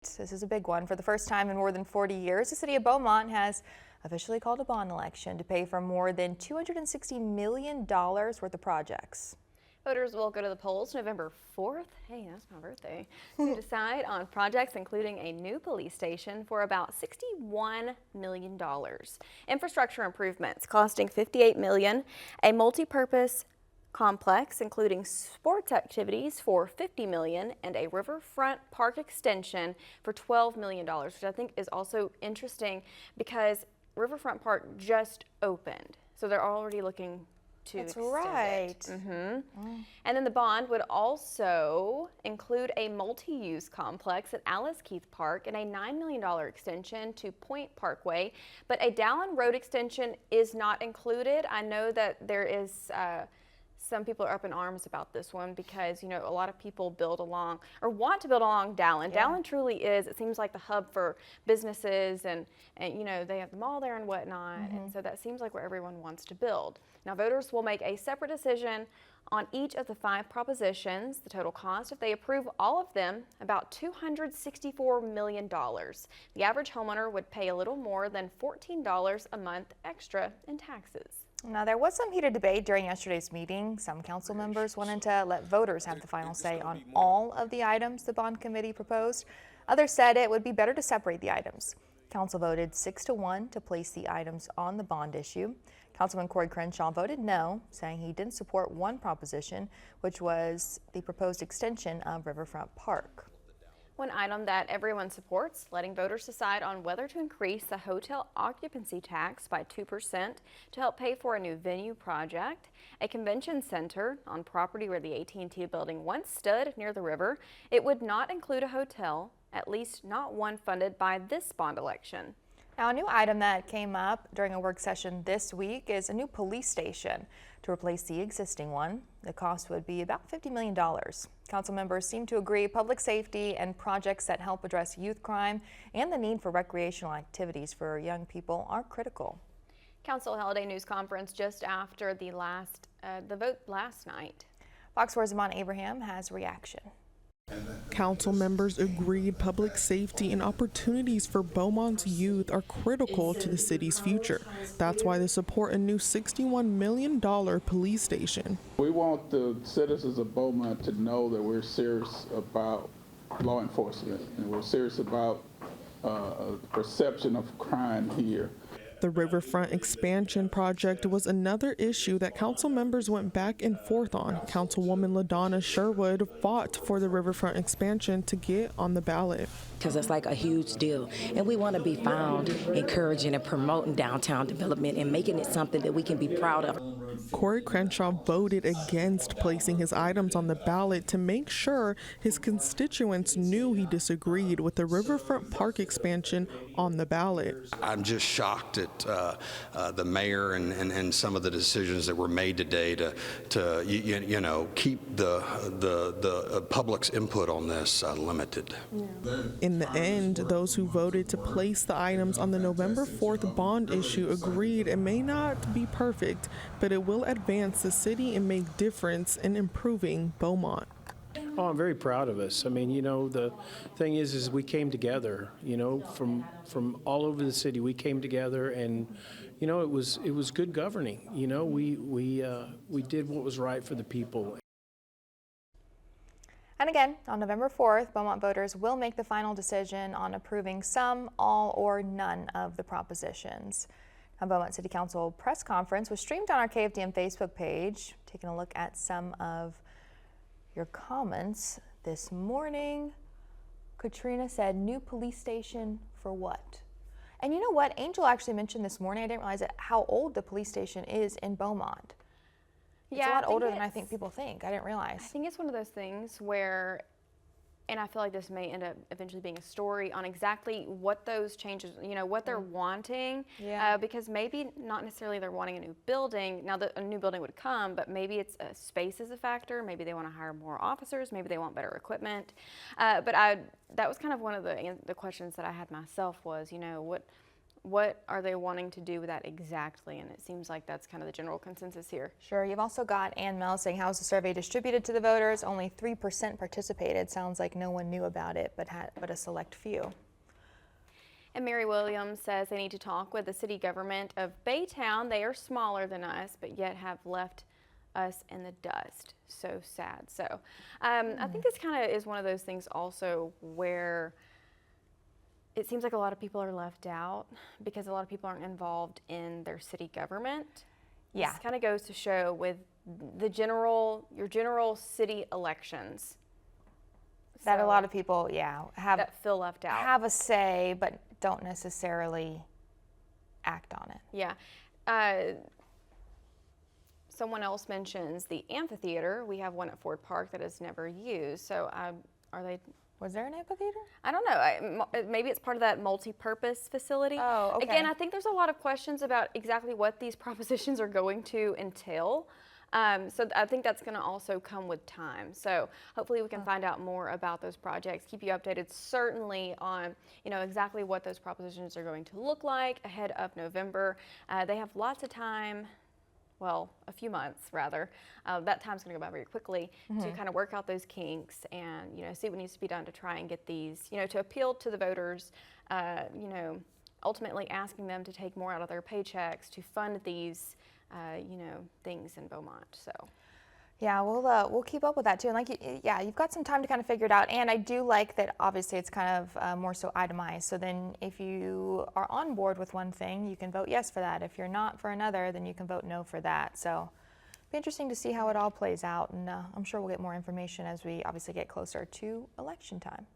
This is a big one. For the first time in more than 40 years, the city of Beaumont has officially called a bond election to pay for more than $260 million worth of projects. Voters will go to the polls November 4th, hey, that's my birthday, to decide on projects including a new police station for about $61 million. Infrastructure improvements costing $58 million, a multi-purpose complex including sports activities for $50 million, and a Riverfront Park extension for $12 million, which I think is also interesting because Riverfront Park just opened, so they're already looking to extend it. And then the bond would also include a multi-use complex at Alice Keith Park and a $9 million extension to Point Parkway, but a Dallin Road extension is not included. I know that there is some people are up in arms about this one because, you know, a lot of people build along or want to build along Dallin. Yeah. Dallin truly is, it seems like the hub for businesses and you know, they have the mall there and whatnot. And so that seems like where everyone wants to build. Now voters will make a separate decision on each of the 5 propositions. The total cost, if they approve all of them, about $264 million. The average homeowner would pay a little more than $14 a month extra in taxes. Now, there was some heated debate during yesterday's meeting. Some council members wanted to let voters have the final say on all of the items the bond committee proposed. Others said it would be better to separate the items. Council voted 6-1 to place the items on the bond issue. Councilman Cory Crenshaw voted no, saying he didn't support one proposition, which was the proposed extension of Riverfront Park. One item that everyone supports, letting voters decide on whether to increase the hotel occupancy tax by 2% to help pay for a new venue project, a convention center on property where the AT&T building once stood near the river. It would not include a hotel, at least not one funded by this bond election. Now, a new item that came up during a work session this week is a new police station to replace the existing one. The cost would be about $50 million. Council members seem to agree public safety and projects that help address youth crime and the need for recreational activities for young people are critical. Council held a news conference just after the vote last night. Fox 4's Amon Abraham has reaction. Council members agreed public safety and opportunities for Beaumont's youth are critical to the city's future. That's why they support a new $61 million police station. We want the citizens of Beaumont to know that we're serious about law enforcement and we're serious about perception of crime here. The Riverfront expansion project was another issue that council members went back and forth on. Councilwoman LaDonna Sherwood fought for the Riverfront expansion to get on the ballot. Because it's like a huge deal, and we want to be found encouraging and promoting downtown development and making it something that we can be proud of. Cory Crenshaw voted against placing his items on the ballot to make sure his constituents knew he disagreed with the Riverfront Park expansion on the ballot. I'm just shocked at the mayor and some of the decisions that were made today to you know, keep the public's input on this limited. In the end, those who voted to place the items on the November 4th bond issue agreed it may not be perfect, but it will advance the city and make difference in improving Beaumont. Oh, I'm very proud of us. I mean, you know, the thing is we came together, you know, from all over the city. We came together and, you know, it was good governing. You know, we did what was right for the people. And again, on November 4th, Beaumont voters will make the final decision on approving some, all, or none of the propositions. A Beaumont City Council press conference was streamed on our KFDM Facebook page. Taking a look at some of your comments this morning. Katrina said, new police station for what? And you know what? Angel actually mentioned this morning, I didn't realize it, how old the police station is in Beaumont. It's a lot older than I think people think. I didn't realize. I think it's one of those things where, and I feel like this may end up eventually being a story on exactly what those changes, you know, what they're wanting. Yeah. Because maybe not necessarily they're wanting a new building. Now, a new building would come, but maybe it's space is a factor. Maybe they want to hire more officers. Maybe they want better equipment. But that was kind of one of the questions that I had myself was, you know, what are they wanting to do with that exactly? And it seems like that's kind of the general consensus here. Sure. You've also got Ann Mel saying, how was the survey distributed to the voters? Only 3% participated. Sounds like no one knew about it, but a select few. And Mary Williams says they need to talk with the city government of Baytown. They are smaller than us, but yet have left us in the dust. So sad. So I think this kind of is one of those things also where it seems like a lot of people are left out because a lot of people aren't involved in their city government. Yeah. This kind of goes to show with your general city elections. That a So, lot of people, that feel left out. have a say, but don't necessarily act on it. Yeah. Someone else mentions the amphitheater. We have one at Ford Park that is never used. So are they? Was there an amphitheater? I don't know. Maybe it's part of that multi-purpose facility. Oh, okay. Again, I think there's a lot of questions about exactly what these propositions are going to entail. So I think that's going to also come with time. So hopefully we can find out more about those projects, keep you updated certainly on, exactly what those propositions are going to look like ahead of November. They have lots of time. Well, a few months rather. That time's going to go by very quickly to kind of work out those kinks and see what needs to be done to try and get these, to appeal to the voters. Ultimately asking them to take more out of their paychecks to fund these, things in Beaumont. So. Yeah, we'll keep up with that too. And you've got some time to kind of figure it out. And I do like that. Obviously, it's kind of more so itemized. So then, if you are on board with one thing, you can vote yes for that. If you're not for another, then you can vote no for that. So, it'll be interesting to see how it all plays out. And I'm sure we'll get more information as we obviously get closer to election time.